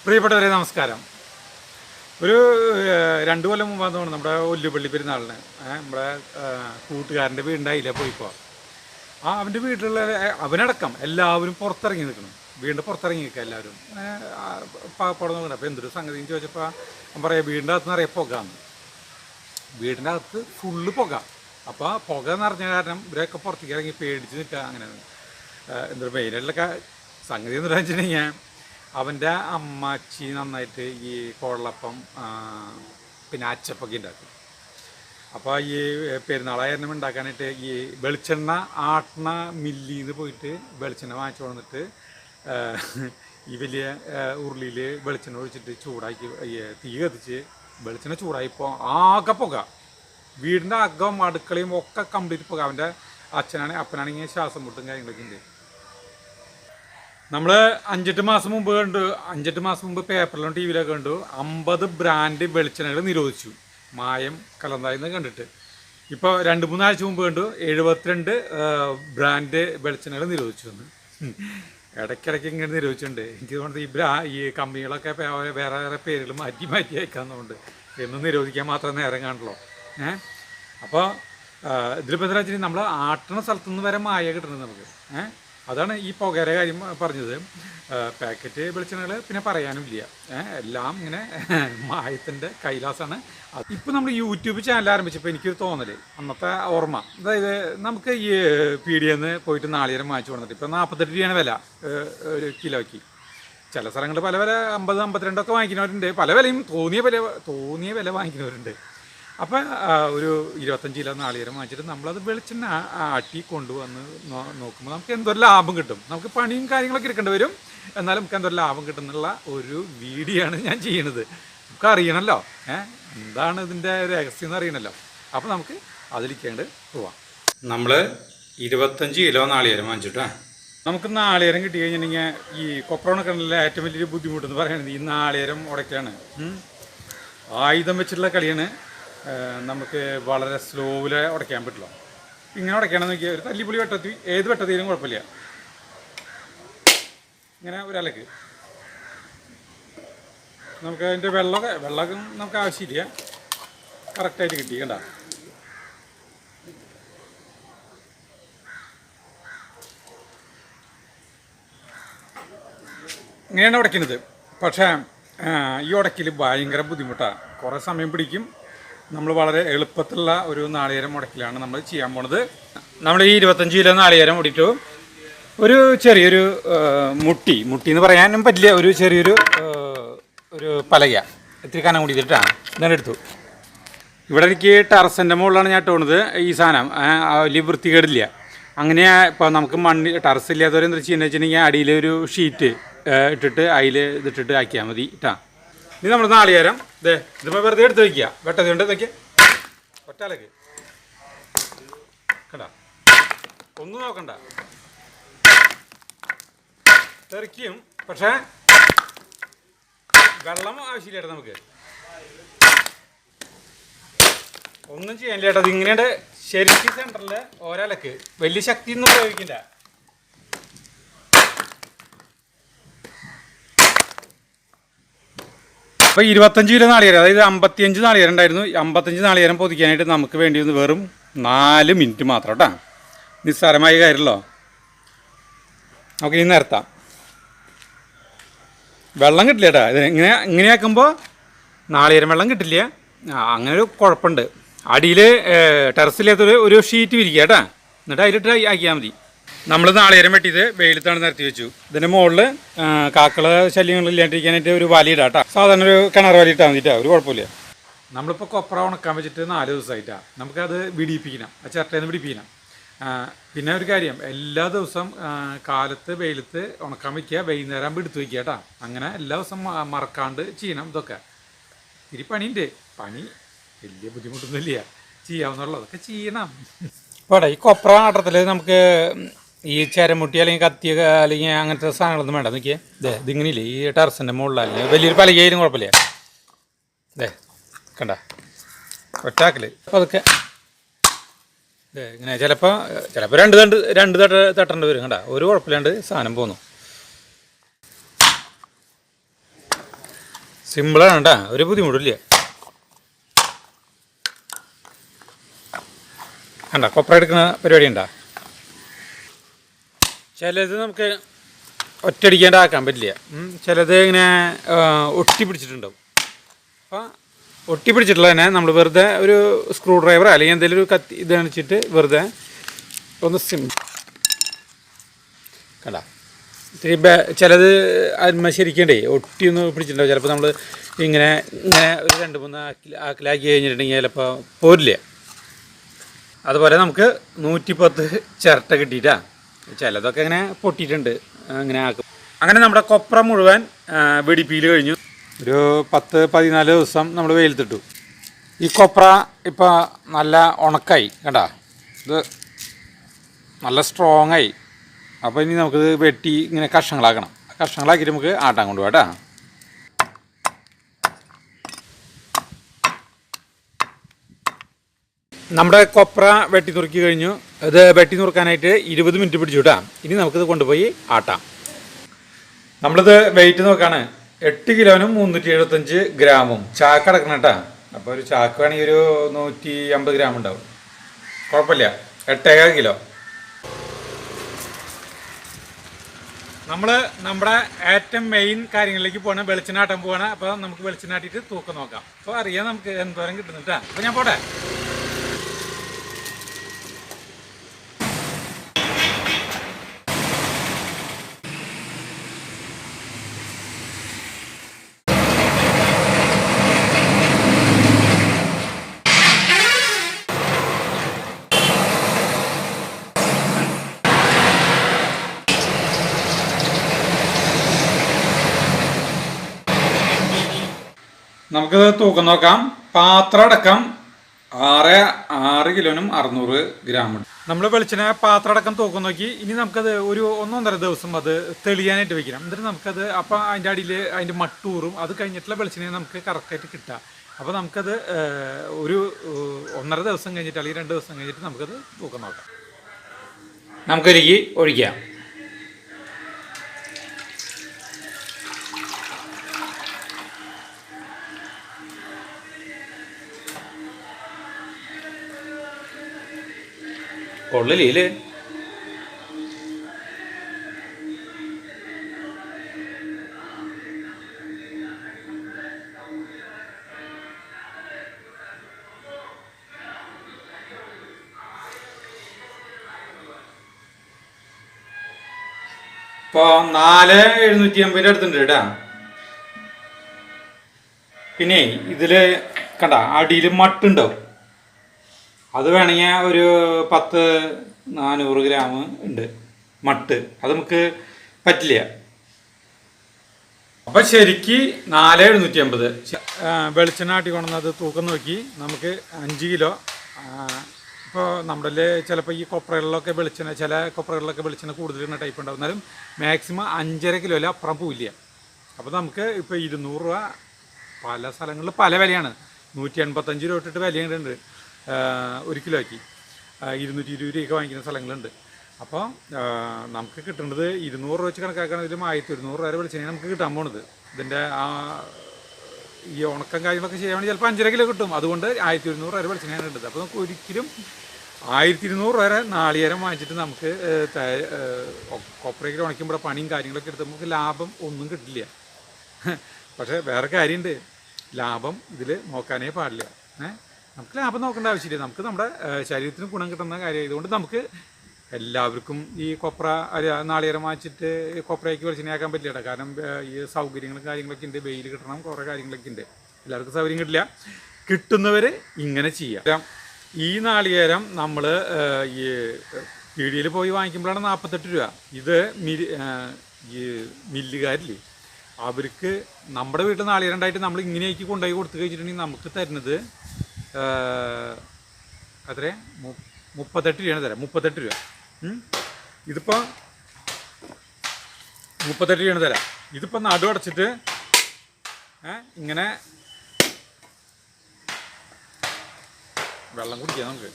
പ്രിയപ്പെട്ടവരെ നമസ്കാരം. ഒരു 2 കൊല്ലം മുമ്പാന്ന് തോന്നുന്നു നമ്മുടെ ഒല്ലുപള്ളി പെരുന്നാളിന് നമ്മുടെ കൂട്ടുകാരൻ്റെ വീടുണ്ടായില്ല പോയിപ്പോൾ അവൻ്റെ വീട്ടിലുള്ള അവനടക്കം എല്ലാവരും പുറത്തിറങ്ങി നിൽക്കണം. വീടിൻ്റെ പുറത്തിറങ്ങി നിൽക്കുക എല്ലാവരും പാപ്പടം നോക്കണം. അപ്പോൾ എന്തൊരു സംഗതി ചോദിച്ചപ്പോൾ അവൻ പറയാം വീടിൻ്റെ അകത്ത് നിറയെ പുകയാണ്. വീടിൻ്റെ അകത്ത് ഫുള്ള് പുക. അപ്പോൾ പുക നിറഞ്ഞ കാരണം ഇവരൊക്കെ പുറത്തേക്ക് ഇറങ്ങി പേടിച്ച് നിൽക്കുക. അങ്ങനെ എന്തൊരു മെയിനായിട്ടുള്ള സംഗതി എന്ന് വെച്ചിട്ടുണ്ടെങ്കിൽ അവൻ്റെ അമ്മച്ചി നന്നായിട്ട് ഈ കോളപ്പം പിന്നെ അച്ചപ്പൊക്കെ ഉണ്ടാക്കും. അപ്പോൾ ഈ പെരുന്നാളായിരുന്നു ഉണ്ടാക്കാനായിട്ട് ഈ വെളിച്ചെണ്ണ ആട്ടണ മില്ലിൽ നിന്ന് പോയിട്ട് വെളിച്ചെണ്ണ വാങ്ങിച്ചു കൊണ്ടിട്ട് ഈ വലിയ ഉരുളിയിൽ വെളിച്ചെണ്ണ ഒഴിച്ചിട്ട് ചൂടാക്കി തീ കത്തിച്ച് വെളിച്ചെണ്ണ ചൂടായിപ്പോൾ ആകെ പുക. വീടിൻ്റെ അകം അടുക്കളയും ഒക്കെ കംപ്ലീറ്റ് പുക. അവൻ്റെ അപ്പനാണെങ്കിൽ ശ്വാസം മുട്ടും കാര്യങ്ങളൊക്കെ ഉണ്ട്. നമ്മൾ 5-8 മാസം മുമ്പ് പേപ്പറിലും ടി വിയിലൊക്കെ കണ്ടു 50 ബ്രാൻഡ് വെളിച്ചെണ്ണകൾ നിരോധിച്ചു, മായം കലർന്നായെന്ന് കണ്ടിട്ട്. ഇപ്പോൾ 2-3 ആഴ്ച മുമ്പ് കണ്ടു 72 ബ്രാൻഡ് വെളിച്ചെണ്ണകൾ നിരോധിച്ചു എന്ന്. ഇടയ്ക്കിടയ്ക്ക് ഇങ്ങനെ നിരോധിച്ചിട്ടുണ്ട്. എനിക്ക് തോന്നുന്നത് ഈ കമ്പനികളൊക്കെ വേറെ വേറെ പേരുകൾ മാറ്റി അയക്കാമെന്നുണ്ട്. എന്നും നിരോധിക്കാൻ മാത്രം നേരം കാണുള്ളൂ. അപ്പോൾ ഇതിലിപ്പോൾ എന്താ വെച്ചിട്ടുണ്ടെങ്കിൽ നമ്മൾ ആട്ടണ സ്ഥലത്തുനിന്ന് വരെ മായ കിട്ടുന്നത് നമുക്ക്. അതാണ് ഈ പുകയുടെ കാര്യം പറഞ്ഞത്. പാക്കറ്റ് വെളിച്ചെണ്ണകൾ പിന്നെ പറയാനുമില്ല, എല്ലാം ഇങ്ങനെ മായത്തിൻ്റെ കൈലാസാണ്. ഇപ്പോൾ നമ്മൾ യൂട്യൂബ് ചാനൽ ആരംഭിച്ചപ്പോൾ എനിക്കൊരു തോന്നൽ, അന്നത്തെ ഓർമ്മ, അതായത് നമുക്ക് ഈ പീടികയിൽ പോയിട്ട് നാളികേരം വാങ്ങിച്ചു കൊടുത്തിട്ട് ഇപ്പോൾ 48 രൂപയാണ് വില ഒരു കിലോയ്ക്ക്. ചില സ്ഥലങ്ങളിൽ പല വില 50-52 വാങ്ങിക്കുന്നവരുണ്ട്. പല വിലയും തോന്നിയ വില വാങ്ങിക്കുന്നവരുണ്ട്. അപ്പം ഒരു 25 കിലോ നാളികേരം വാങ്ങിച്ചിട്ട് നമ്മളത് വെളിച്ചെണ്ണ ആട്ടി കൊണ്ടുവന്ന് നോക്കുമ്പോൾ നമുക്ക് എന്തൊരു ലാഭം കിട്ടും. നമുക്ക് പണിയും കാര്യങ്ങളൊക്കെ എടുക്കേണ്ടി വരും, എന്നാലും നമുക്ക് എന്തൊരു ലാഭം കിട്ടും എന്നുള്ള ഒരു വീഡിയോ ആണ് ഞാൻ ചെയ്യണത്. നമുക്ക് അറിയണമല്ലോ എന്താണ് ഇതിൻ്റെ രഹസ്യം എന്ന് അറിയണമല്ലോ. അപ്പോൾ നമുക്ക് അതിലേക്കേണ്ട പോവാം. നമ്മൾ 25 കിലോ നാളികേരം വാങ്ങിച്ചിട്ടാ. നമുക്ക് നാളികേരം കിട്ടി കഴിഞ്ഞിട്ടുണ്ടെങ്കിൽ ഈ കൊപ്ര ഉണക്കണിലെ ഏറ്റവും വലിയൊരു ബുദ്ധിമുട്ടെന്ന് പറയുന്നത് ഈ നാളികേരം ഉടയ്ക്കാണ്. ആയുധം വെച്ചിട്ടുള്ള കളിയാണ്. നമുക്ക് വളരെ സ്ലോവിൽ ഉടയ്ക്കാൻ പറ്റില്ല. ഇങ്ങനെ ഉടയ്ക്കണമെന്ന് നോക്കിയാൽ ഒരു തല്ലിപ്പൊളി വെട്ടത്തി ഏത് വെട്ടത്തിലും കുഴപ്പമില്ല. ഇങ്ങനെ ഒരലക്ക് നമുക്ക് അതിൻ്റെ വെള്ളമൊക്കെ നമുക്ക് ആവശ്യമില്ല, കറക്റ്റായിട്ട് കിട്ടി. കണ്ട ഇങ്ങനെയാണ് ഉടയ്ക്കുന്നത്. പക്ഷേ ഈ ഉടയ്ക്കൽ ഭയങ്കര ബുദ്ധിമുട്ടാണ്, കുറേ സമയം പിടിക്കും. നമ്മൾ വളരെ എളുപ്പത്തിലുള്ള ഒരു നാളികേരം ഉടയ്ക്കലാണ് നമ്മൾ ചെയ്യാൻ പോണത്. നമ്മൾ ഈ 25 കിലോ നാളികേരം ഇട്ടിട്ട് ഒരു ചെറിയൊരു മുട്ടി എന്ന് പറയാനും പറ്റില്ല, ഒരു ചെറിയൊരു പലക ഇത്തിരി കനം കൂടി ഇതിട്ടാണ് ഇങ്ങനെ എടുത്തു. ഇവിടെ എനിക്ക് ടെറസിൻ്റെ മുകളിലാണ് ഞാൻ ഇട്ടുകൊണ്ടത്. ഈ സാധനം വലിയ വൃത്തികേടില്ല. അങ്ങനെ ഇപ്പോൾ നമുക്ക് ടെറസ് ഇല്ലാത്തവരെ എന്താ ചെയ്യുന്നത് വെച്ചിട്ടുണ്ടെങ്കിൽ അടിയിൽ ഒരു ഷീറ്റ് ഇട്ടിട്ട് അതിൽ ഇതിട്ടിട്ട് ആക്കിയാൽ മതി കേട്ടാ. ഇനി നമ്മൾ നാളികേരം ഇതിപ്പോൾ വെറുതെ എടുത്ത് വയ്ക്കുക. വെട്ടത് കൊണ്ട് വയ്ക്കുക, ഒറ്റാലക്ക് കണ്ട, ഒന്നും നോക്കണ്ട, തെറിക്കും. പക്ഷേ വെള്ളം ആവശ്യമില്ല നമുക്ക്, ഒന്നും ചെയ്യാനില്ല കേട്ടോ. അതിങ്ങനെയുണ്ട് ശരിക്കും സെൻറ്ററിൽ ഒരലക്ക്, വലിയ ശക്തിയൊന്നും പ്രയോഗിക്കില്ല. അപ്പോൾ 25 കിലോ നാളികേരം, അതായത് 55 നാളികേരം ഉണ്ടായിരുന്നു. 55 നാളികേരം പൊതിക്കാനായിട്ട് നമുക്ക് വേണ്ടി വന്ന് വെറും 4 മിനിറ്റ് മാത്രം കേട്ടോ. നിസ്സാരമായ കാര്യമല്ലോ. നമുക്ക് ഇനി നിരത്താം. വെള്ളം കിട്ടില്ല കേട്ടോ. ഇത് ഇങ്ങനെയാക്കുമ്പോൾ നാളികേരം വെള്ളം കിട്ടില്ല. അങ്ങനെ ഒരു കുഴപ്പമുണ്ട്. അടിയിൽ ടെറസില്ലാത്തൊരു ഒരു ഷീറ്റ് വിരിക്കുക കേട്ടോ, എന്നിട്ട് അതിലിട്ട് ആക്കിയാൽ മതി. നമ്മൾ നാളികേരം വെട്ടിയത് വെയിലത്താണ് നിരത്തി വെച്ചു. ഇതിൻ്റെ മുകളിൽ കാക്കള ശല്യങ്ങളില്ലാണ്ടിരിക്കാനായിട്ട് ഒരു വല ഇടാം കേട്ടോ. സാധാരണ ഒരു കിണർ വല ഇട്ടാൽ മതിട്ടാ, ഒരു കുഴപ്പമില്ല. നമ്മളിപ്പോൾ കൊപ്ര ഉണക്കാൻ വെച്ചിട്ട് 4 ദിവസമായിട്ടാണ്. നമുക്കത് വിടിയിപ്പിക്കണം, ആ ചിരട്ടേന്ന് പിടിപ്പിക്കണം. പിന്നെ ഒരു കാര്യം, എല്ലാ ദിവസം കാലത്ത് വെയിലത്ത് ഉണക്കാൻ വയ്ക്കുക, വൈകുന്നേരം എടുത്ത് വയ്ക്കുക കേട്ടോ. അങ്ങനെ എല്ലാ ദിവസം മറക്കാണ്ട് ചെയ്യണം. ഇതൊക്കെ ഇത്തിരി പണിയുണ്ട്. പണി വലിയ ബുദ്ധിമുട്ടൊന്നുമില്ല, ചെയ്യാവുന്നുള്ളതൊക്കെ ചെയ്യണം. ഇപ്പോൾ ഈ കൊപ്ര ആട്ടത്തിൽ നമുക്ക് ഈ ചരമുട്ടി അല്ലെങ്കിൽ കത്തിയൊക്കെ അല്ലെങ്കിൽ അങ്ങനത്തെ സാധനങ്ങളൊന്നും വേണ്ട. നോക്കിയേ, ഇതിങ്ങനെയില്ലേ ഈ ടെറസിൻ്റെ മുകളിലല്ലേ വലിയൊരു പലകയിലും കുഴപ്പമില്ല. കണ്ട ഒറ്റാക്കൽ. അപ്പോൾ അതൊക്കെ ഇങ്ങനെ ചിലപ്പോൾ രണ്ട് തട്ടേണ്ടി വരും. കണ്ട ഒരു കുഴപ്പമില്ലാണ്ട് സാധനം പോന്നു. സിമ്പിളാണ് കേട്ടോ, ഒരു ബുദ്ധിമുട്ടില്ല. കണ്ട കൊപ്ര എടുക്കുന്ന പരിപാടി ഉണ്ടോ? ചിലത് നമുക്ക് ഒറ്റയടിക്കാണ്ടാക്കാൻ പറ്റില്ല. ചിലത് ഇങ്ങനെ ഒട്ടി പിടിച്ചിട്ടുണ്ടാവും. അപ്പോൾ ഒട്ടി പിടിച്ചിട്ടുള്ള തന്നെ നമ്മൾ വെറുതെ ഒരു സ്ക്രൂ ഡ്രൈവർ അല്ലെങ്കിൽ എന്തെങ്കിലും ഒരു കത്തി ഇത് കാണിച്ചിട്ട് വെറുതെ ഒന്ന് കണ്ട ഇത്തിരി ചിലത് അന്മ ശരിക്കണ്ടേ ഒട്ടിയൊന്ന് പിടിച്ചിട്ടുണ്ടാവും. ചിലപ്പോൾ നമ്മൾ ഇങ്ങനെ ഇങ്ങനെ ഒരു 2-3 ആക്കിലാക്കി കഴിഞ്ഞിട്ടുണ്ടെങ്കിൽ ചിലപ്പോൾ പോരില്ല. അതുപോലെ നമുക്ക് 110 ചിരട്ട കിട്ടിയിട്ടാണ്. ചിലതൊക്കെ ഇങ്ങനെ പൊട്ടിയിട്ടുണ്ട്, അങ്ങനെ ആക്കും. അങ്ങനെ നമ്മുടെ കൊപ്ര മുഴുവൻ വെടിപ്പീൽ കഴിഞ്ഞു. ഒരു 10-14 ദിവസം നമ്മൾ വെയിലത്തിട്ടു. ഈ കൊപ്ര ഇപ്പോൾ നല്ല ഉണക്കായി കണ്ടാ, ഇത് നല്ല സ്ട്രോങ് ആയി. അപ്പോൾ ഇനി നമുക്കിത് വെട്ടി ഇങ്ങനെ കഷ്ണങ്ങളാക്കണം. കഷ്ണങ്ങളാക്കിയിട്ട് നമുക്ക് ആട്ടാൻ കൊണ്ടുപോകാം കേട്ടോ. നമ്മുടെ കൊപ്ര വെട്ടി നുറുക്കി കഴിഞ്ഞു. ഇത് വെട്ടി നുറുക്കാനായിട്ട് 20 മിനിറ്റ് പിടിച്ചു കേട്ടോ. ഇനി നമുക്കിത് കൊണ്ടുപോയി ആട്ടാം. നമ്മളിത് വെയിറ്റ് നോക്കാണ്. 8 കിലോനും 375 ഗ്രാമും ചാക്ക് അടക്കണം കേട്ടോ. അപ്പോൾ ഒരു ചാക്ക് വേണമെങ്കിൽ ഒരു 150 ഗ്രാം ഉണ്ടാവും, കുഴപ്പമില്ല. 8.25 കിലോ. നമ്മുടെ ഏറ്റവും മെയിൻ കാര്യങ്ങളിലേക്ക് പോകണം. വെളിച്ചെണ്ണ ആട്ടാൻ പോവാണ്. അപ്പോൾ നമുക്ക് വെളിച്ചെണ്ണ ആട്ടിയിട്ട് തൂക്കം നോക്കാം. അപ്പോൾ അറിയാം നമുക്ക് എന്തോരം കിട്ടുന്നുട്ടാ. അപ്പോൾ ഞാൻ പോട്ടെ. നമുക്കിത് തൂക്കം നോക്കാം. പാത്രം അടക്കം 6 കിലോനും 600 ഗ്രാമുണ്ട്. നമ്മൾ വെളിച്ചെണ്ണ പാത്രം അടക്കം തൂക്കം നോക്കി. ഇനി നമുക്കത് ഒരു 1-1.5 ദിവസം അത് തെളിയാനായിട്ട് വെക്കണം. എന്നിട്ട് നമുക്കത് അപ്പോൾ അതിൻ്റെ അടിയിൽ അതിൻ്റെ മട്ടൂറും അത് കഴിഞ്ഞിട്ടുള്ള വെളിച്ചെണ്ണ നമുക്ക് കറക്റ്റായിട്ട് കിട്ടുക. അപ്പോൾ നമുക്കത് ഒരു 1.5 ദിവസം കഴിഞ്ഞിട്ട് അല്ലെങ്കിൽ 2 ദിവസം കഴിഞ്ഞിട്ട് നമുക്കത് തൂക്കം നോക്കാം. നമുക്കൊരുക്കി ഒഴിക്കാം. കൊള്ളില്ലേ? ഇപ്പോൾ 4,750 അടുത്തുണ്ട് കേട്ടാ. പിന്നെ ഇതിൽ കണ്ട അടിയിൽ മട്ടുണ്ടാവും. അത് വേണമെങ്കിൽ ഒരു 10-400 ഗ്രാം ഉണ്ട് മട്ട്. അത് നമുക്ക് പറ്റില്ല. അപ്പം ശരിക്ക് 4,750 വെളിച്ചെണ്ണ ആട്ടി കൊണ്ടുവന്നത് തൂക്കം നോക്കി. നമുക്ക് 5 കിലോ. ഇപ്പോൾ നമ്മുടെ ചിലപ്പോൾ ഈ കൊപ്രകളിലൊക്കെ വെളിച്ചെണ്ണ, ചില കൊപ്രകളിലൊക്കെ വെളിച്ചെണ്ണ കൂടുതലുള്ള ടൈപ്പ് ഉണ്ടാവും. എന്നാലും മാക്സിമം 5.5 കിലോയിൽ അപ്പുറം പോവില്ല. അപ്പോൾ നമുക്ക് ഇപ്പോൾ 200 രൂപ പല സ്ഥലങ്ങളിൽ പല വിലയാണ്. 185 രൂപ തൊട്ടിട്ട് വിലയുണ്ട് 1 കിലോയ്ക്ക്. 220 രൂപയൊക്കെ വാങ്ങിക്കുന്ന സ്ഥലങ്ങളുണ്ട്. അപ്പോൾ നമുക്ക് കിട്ടുന്നത് 200 രൂപ വെച്ച് കണക്കാക്കുകയാണെങ്കിലും 1,100 രൂപ വെളിച്ചെണ്ണ നമുക്ക് കിട്ടാൻ പോണത്. ഇതിൻ്റെ ഈ ഉണക്കം കാര്യങ്ങളൊക്കെ ചെയ്യുകയാണെങ്കിൽ ചിലപ്പോൾ 5.5 കിലോ കിട്ടും. അതുകൊണ്ട് 1,100 രൂപ വെളിച്ചെണ്ണയാണ് കിട്ടുന്നത്. അപ്പോൾ നമുക്ക് ഒരിക്കലും 1,200 രൂപ നാളികേരം വാങ്ങിച്ചിട്ട് നമുക്ക് കൊപ്രയ്ക്ക് ഉണക്കുമ്പോൾ പണിയും കാര്യങ്ങളൊക്കെ എടുത്ത് നമുക്ക് ലാഭം ഒന്നും കിട്ടില്ല. പക്ഷേ വേറെ കാര്യമുണ്ട്, ലാഭം ഇതിൽ നോക്കാനേ പാടില്ല. നമുക്ക് ലാഭം നോക്കേണ്ട ആവശ്യമില്ല. നമുക്ക് നമ്മുടെ ശരീരത്തിന് ഗുണം കിട്ടുന്ന കാര്യം. ഇതുകൊണ്ട് നമുക്ക് എല്ലാവർക്കും ഈ കൊപ്ര നാളികേരം വാങ്ങിച്ചിട്ട് കൊപ്രയ്ക്ക് വെളിച്ചെണ്ണയാക്കാൻ പറ്റില്ല. കാരണം ഈ സൗകര്യങ്ങളും കാര്യങ്ങളൊക്കെ ഉണ്ട്, വെയിൽ കിട്ടണം, കുറേ കാര്യങ്ങളൊക്കെ ഉണ്ട്. എല്ലാവർക്കും സൗകര്യം കിട്ടില്ല. കിട്ടുന്നവർ ഇങ്ങനെ ചെയ്യാം. ഈ നാളികേരം നമ്മൾ ഈ പീടികയിൽ പോയി വാങ്ങിക്കുമ്പോഴാണ് 48 രൂപ. ഇത് ഈ മില്ലുകാരില്ലേ, അവർക്ക് നമ്മുടെ വീട്ടിൽ നാളികേരം ഉണ്ടായിട്ട് നമ്മൾ ഇങ്ങനെയൊക്കെ കൊണ്ടുപോയി കൊടുത്തു കഴിച്ചിട്ടുണ്ടെങ്കിൽ നമുക്ക് തരുന്നത് അത്രേ 38 രൂപയാണ് തരാം. 38 രൂപ. ഇതിപ്പോൾ 38 രൂപയാണ് തരാം. ഇതിപ്പോൾ നടു അടച്ചിട്ട് ഇങ്ങനെ വെള്ളം കുടിക്കാം നമുക്ക്.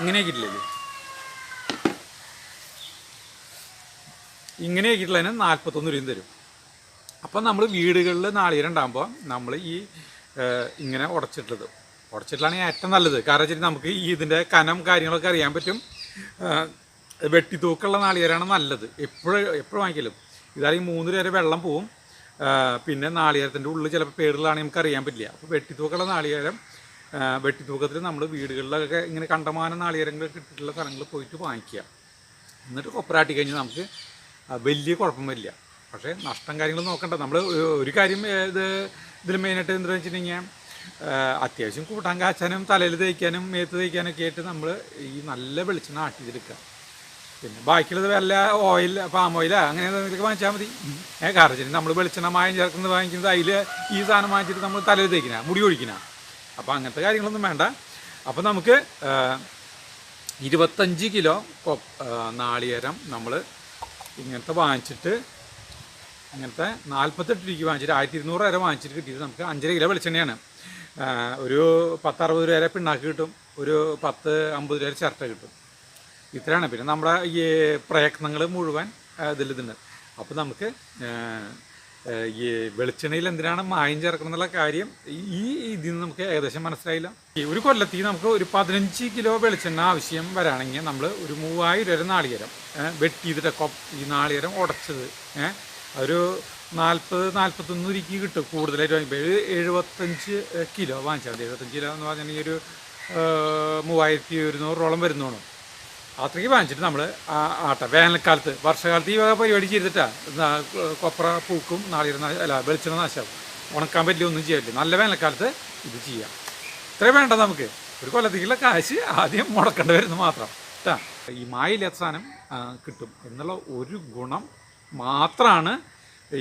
ഇങ്ങനെയൊക്കെ ഇല്ലേ, ഇങ്ങനെയാക്കിയിട്ടുള്ളതിന് 41 രൂപയും തരും. അപ്പം നമ്മൾ വീടുകളിൽ നാളികേരം ഉണ്ടാകുമ്പോൾ നമ്മൾ ഈ ഇങ്ങനെ ഉടച്ചിട്ടുള്ളതാണ് ഏറ്റവും നല്ലത്. കാരണം വെച്ചിട്ട് നമുക്ക് ഈ ഇതിൻ്റെ കനം കാര്യങ്ങളൊക്കെ അറിയാൻ പറ്റും. വെട്ടിത്തൂക്കുള്ള നാളികേരമാണ് നല്ലത് എപ്പോഴും വാങ്ങിക്കലും. ഇതാണെങ്കിൽ 3 രൂപ വരെ വെള്ളം പോവും. പിന്നെ നാളികേരത്തിൻ്റെ ഉള്ളിൽ ചിലപ്പോൾ പേടുകളാണെങ്കിൽ നമുക്ക് അറിയാൻ പറ്റില്ല. അപ്പോൾ വെട്ടിത്തൂക്കുള്ള നാളികേരം വെട്ടിത്തൂക്കത്തിൽ നമ്മൾ വീടുകളിലൊക്കെ ഇങ്ങനെ കണ്ടമാനം നാളികേരങ്ങളൊക്കെ ഇട്ടിട്ടുള്ള സ്ഥലങ്ങളിൽ പോയിട്ട് വാങ്ങിക്കുക. എന്നിട്ട് കൊപ്രാട്ടി കഴിഞ്ഞ് നമുക്ക് വലിയ കുഴപ്പം വരില്ല. പക്ഷേ നഷ്ടം കാര്യങ്ങൾ നോക്കണ്ട. നമ്മൾ ഒരു കാര്യം ഇതിൽ മെയിനായിട്ട് എന്താണെന്ന് വെച്ചിട്ടുണ്ടെങ്കിൽ അത്യാവശ്യം കൂട്ടാൻ കാച്ചാനും തലയിൽ തേക്കാനും മേത്ത് തേക്കാനൊക്കെ ആയിട്ട് നമ്മൾ ഈ നല്ല വെളിച്ചെണ്ണ ആട്ടിയെടുക്കുക. പിന്നെ ബാക്കിയുള്ളത് വല്ല ഓയിൽ പാം ഓയിലാ അങ്ങനെ എന്തെങ്കിലും വാങ്ങിച്ചാൽ മതി. കാരണം വെച്ചാൽ നമ്മൾ വെളിച്ചെണ്ണ മായം ചേർക്കുന്നത് വാങ്ങിക്കുന്നത് അതിൽ ഈ സാധനം വാങ്ങിച്ചിട്ട് നമ്മൾ തലയിൽ തേക്കിന മുടി ഒഴിക്കണ. അപ്പോൾ അങ്ങനത്തെ കാര്യങ്ങളൊന്നും വേണ്ട. അപ്പോൾ നമുക്ക് 25 കിലോ നാളികേരം നമ്മൾ ഇങ്ങനത്തെ വാങ്ങിച്ചിട്ട് ഇങ്ങനത്തെ 48 രൂപയ്ക്ക് വാങ്ങിച്ചിട്ട് 1200 വരെ വാങ്ങിച്ചിട്ട് കിട്ടിയിട്ട് നമുക്ക് 5.5 കിലോ വെളിച്ചെണ്ണയാണ്. ഒരു 10-60 രൂപ വരെ പിണ്ണാക്ക് കിട്ടും. ഒരു 10-50 രൂപ വരെ ചിരട്ട കിട്ടും. ഇത്രയാണ്. പിന്നെ നമ്മുടെ ഈ പ്രയത്നങ്ങൾ മുഴുവൻ ഇതിലുണ്ട്. അപ്പോൾ നമുക്ക് ഈ വെളിച്ചെണ്ണയിൽ എന്തിനാണ് മായം ചേർക്കണം എന്നുള്ള കാര്യം ഈ ഇതിൽ നിന്ന് നമുക്ക് ഏകദേശം മനസ്സിലായില്ല. ഒരു കൊല്ലത്തിൽ നമുക്ക് ഒരു 15 കിലോ വെളിച്ചെണ്ണ ആവശ്യം വരാണെങ്കിൽ നമ്മൾ ഒരു 3000 വരെ നാളികേരം വെട്ടിയതിട്ട് ഈ നാളികേരം ഉടച്ചത് ഒരു 40-41 രൂപയ്ക്ക് കിട്ടും. കൂടുതലായിട്ട് വാങ്ങിപ്പോൾ 75 കിലോ വാങ്ങിച്ചാൽ മതി. 75 കിലോ എന്ന് പറഞ്ഞിട്ടുണ്ടെങ്കിൽ ഒരു 3100 വരുന്നതാണ്. അത്രയ്ക്ക് വാങ്ങിച്ചിട്ട് നമ്മൾ വേനൽക്കാലത്ത് വർഷകാലത്ത് ഈ വക പരിപാടി ചെയ്തിട്ടാണ് കൊപ്ര പൂക്കും നാളികേരം വെളിച്ചെണ്ണ നാശമാവും. ഉണക്കാൻ പറ്റില്ല, ഒന്നും ചെയ്യാൻ പറ്റില്ല. നല്ല വേനൽക്കാലത്ത് ഇത് ചെയ്യാം. ഇത്രയും വേണ്ട നമുക്ക്. ഒരു കൊല്ലത്തേക്കുള്ള കാശ് ആദ്യം മുടക്കേണ്ടി വരുന്നത് മാത്രം കേട്ടാ. ഈ മായില്ലാത്ത സാധനം കിട്ടും എന്നുള്ള ഒരു ഗുണം മാത്രമാണ്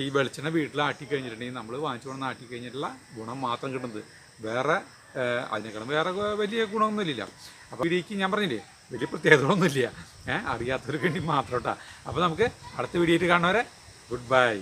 ഈ വെളിച്ചെണ്ണ വീട്ടിൽ ആട്ടിക്കഴിഞ്ഞിട്ടുണ്ടെങ്കിൽ നമ്മൾ വാങ്ങിച്ചു കൊണ്ട് ആട്ടിക്കഴിഞ്ഞിട്ടുള്ള ഗുണം മാത്രം കിട്ടുന്നത്. വേറെ അതിനേക്കാളും വേറെ വലിയ ഗുണമൊന്നുമില്ല. അപ്പോൾ വീഡിയോയ്ക്ക് ഞാൻ പറഞ്ഞില്ലേ വലിയ പ്രത്യേകതകളൊന്നുമില്ല. അറിയാത്തവർക്ക് വേണ്ടി മാത്രം കേട്ടോ. അപ്പോൾ നമുക്ക് അടുത്ത വീഡിയോയിൽ കാണുന്നവരെ ഗുഡ് ബൈ.